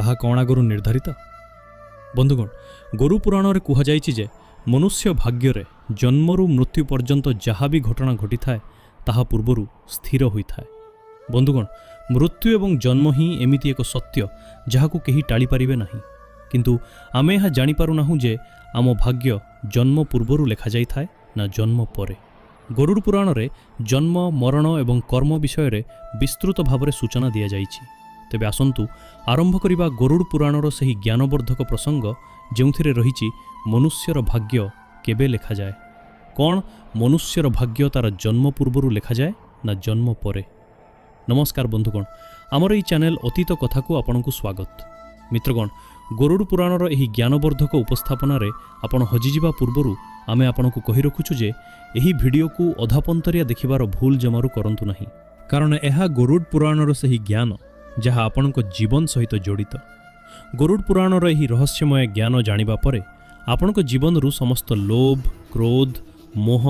ତାହା କ'ଣ ଆଗରୁ ନିର୍ଦ୍ଧାରିତ? ବନ୍ଧୁଗଣ, ଗୋରୁ ପୁରାଣରେ କୁହାଯାଇଛି ଯେ ମନୁଷ୍ୟ ଭାଗ୍ୟରେ ଜନ୍ମରୁ ମୃତ୍ୟୁ ପର୍ଯ୍ୟନ୍ତ ଯାହା ବି ଘଟଣା ଘଟିଥାଏ ତାହା ପୂର୍ବରୁ ସ୍ଥିର ହୋଇଥାଏ। ବନ୍ଧୁଗଣ, ମୃତ୍ୟୁ ଏବଂ ଜନ୍ମ ହିଁ ଏମିତି ଏକ ସତ୍ୟ ଯାହାକୁ କେହି ଟାଳିପାରିବେ ନାହିଁ। କିନ୍ତୁ ଆମେ ଏହା ଜାଣିପାରୁନାହୁଁ ଯେ ଆମ ଭାଗ୍ୟ ଜନ୍ମ ପୂର୍ବରୁ ଲେଖାଯାଇଥାଏ ନା ଜନ୍ମ ପରେ। ଗରୁଡ଼ ପୁରାଣରେ ଜନ୍ମ, ମରଣ ଏବଂ କର୍ମ ବିଷୟରେ ବିସ୍ତୃତ ଭାବରେ ସୂଚନା ଦିଆଯାଇଛି। ତେବେ ଆସନ୍ତୁ ଆରମ୍ଭ କରିବା ଗରୁଡ଼ ପୁରାଣର ସେହି ଜ୍ଞାନବର୍ଦ୍ଧକ ପ୍ରସଙ୍ଗ ଯେଉଁଥିରେ ରହିଛି ମନୁଷ୍ୟର ଭାଗ୍ୟ କେବେ ଲେଖାଯାଏ। କ'ଣ ମନୁଷ୍ୟର ଭାଗ୍ୟ ତା'ର ଜନ୍ମ ପୂର୍ବରୁ ଲେଖାଯାଏ ନା ଜନ୍ମ ପରେ? ନମସ୍କାର ବନ୍ଧୁଗଣ, ଆମର ଏହି ଚ୍ୟାନେଲ ଅତୀତ କଥାକୁ ଆପଣଙ୍କୁ ସ୍ୱାଗତ। ମିତ୍ରଗଣ, ଗରୁଡ଼ ପୁରାଣର ଏହି ଜ୍ଞାନବର୍ଦ୍ଧକ ଉପସ୍ଥାପନାରେ ଆପଣ ହଜିଯିବା ପୂର୍ବରୁ ଆମେ ଆପଣଙ୍କୁ କହି ରଖୁଛୁ ଯେ ଏହି ଭିଡ଼ିଓକୁ ଅଧାପନ୍ତରିଆ ଦେଖିବାର ଭୁଲ ଜମାରୁ କରନ୍ତୁ ନାହିଁ, କାରଣ ଏହା ଗରୁଡ଼ ପୁରାଣର ସେହି ଜ୍ଞାନ ଯାହା ଆପଣଙ୍କ ଜୀବନ ସହିତ ଜଡ଼ିତ। ଗରୁଡ଼ ପୁରାଣର ଏହି ରହସ୍ୟମୟ ଜ୍ଞାନ ଜାଣିବା ପରେ ଆପଣଙ୍କ ଜୀବନରୁ ସମସ୍ତ ଲୋଭ, କ୍ରୋଧ, ମୋହ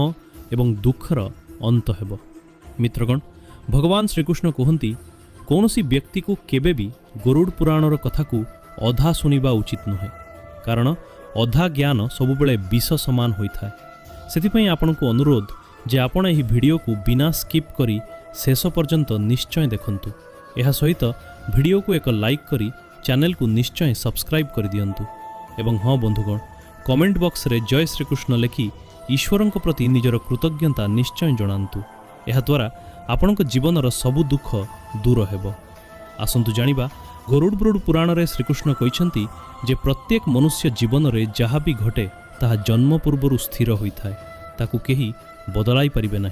ଏବଂ ଦୁଃଖର ଅନ୍ତ ହେବ। ମିତ୍ରଗଣ, ଭଗବାନ ଶ୍ରୀକୃଷ୍ଣ କୁହନ୍ତି, କୌଣସି ବ୍ୟକ୍ତିକୁ କେବେ ବି ଗରୁଡ଼ ପୁରାଣର କଥାକୁ ଅଧା ଶୁଣିବା ଉଚିତ ନୁହେଁ, କାରଣ ଅଧା ଜ୍ଞାନ ସବୁବେଳେ ବିଷ ସମାନ ହୋଇଥାଏ। ସେଥିପାଇଁ ଆପଣଙ୍କୁ ଅନୁରୋଧ ଯେ ଆପଣ ଏହି ଭିଡ଼ିଓକୁ ବିନା ସ୍କିପ୍ କରି ଶେଷ ପର୍ଯ୍ୟନ୍ତ ନିଶ୍ଚୟ ଦେଖନ୍ତୁ। ଏହା ସହିତ ଭିଡ଼ିଓକୁ ଏକ ଲାଇକ୍ କରି ଚ୍ୟାନେଲକୁ ନିଶ୍ଚୟ ସବସ୍କ୍ରାଇବ୍ କରିଦିଅନ୍ତୁ। ଏବଂ ହଁ ବନ୍ଧୁଗଣ, କମେଣ୍ଟ ବକ୍ସରେ ଜୟ ଶ୍ରୀକୃଷ୍ଣ ଲେଖି ଈଶ୍ୱରଙ୍କ ପ୍ରତି ନିଜର କୃତଜ୍ଞତା ନିଶ୍ଚୟ ଜଣାନ୍ତୁ। ଏହାଦ୍ୱାରା ଆପଣଙ୍କ ଜୀବନର ସବୁ ଦୁଃଖ ଦୂର ହେବ। ଆସନ୍ତୁ ଜାଣିବା, ଗରୁଡ଼ ପୁରାଣରେ ଶ୍ରୀକୃଷ୍ଣ କହିଛନ୍ତି ଯେ ପ୍ରତ୍ୟେକ ମନୁଷ୍ୟ ଜୀବନରେ ଯାହା ବି ଘଟେ ତାହା ଜନ୍ମ ପୂର୍ବରୁ ସ୍ଥିର ହୋଇଥାଏ, ତାକୁ କେହି ବଦଳାଇ ପାରିବେ ନାହିଁ।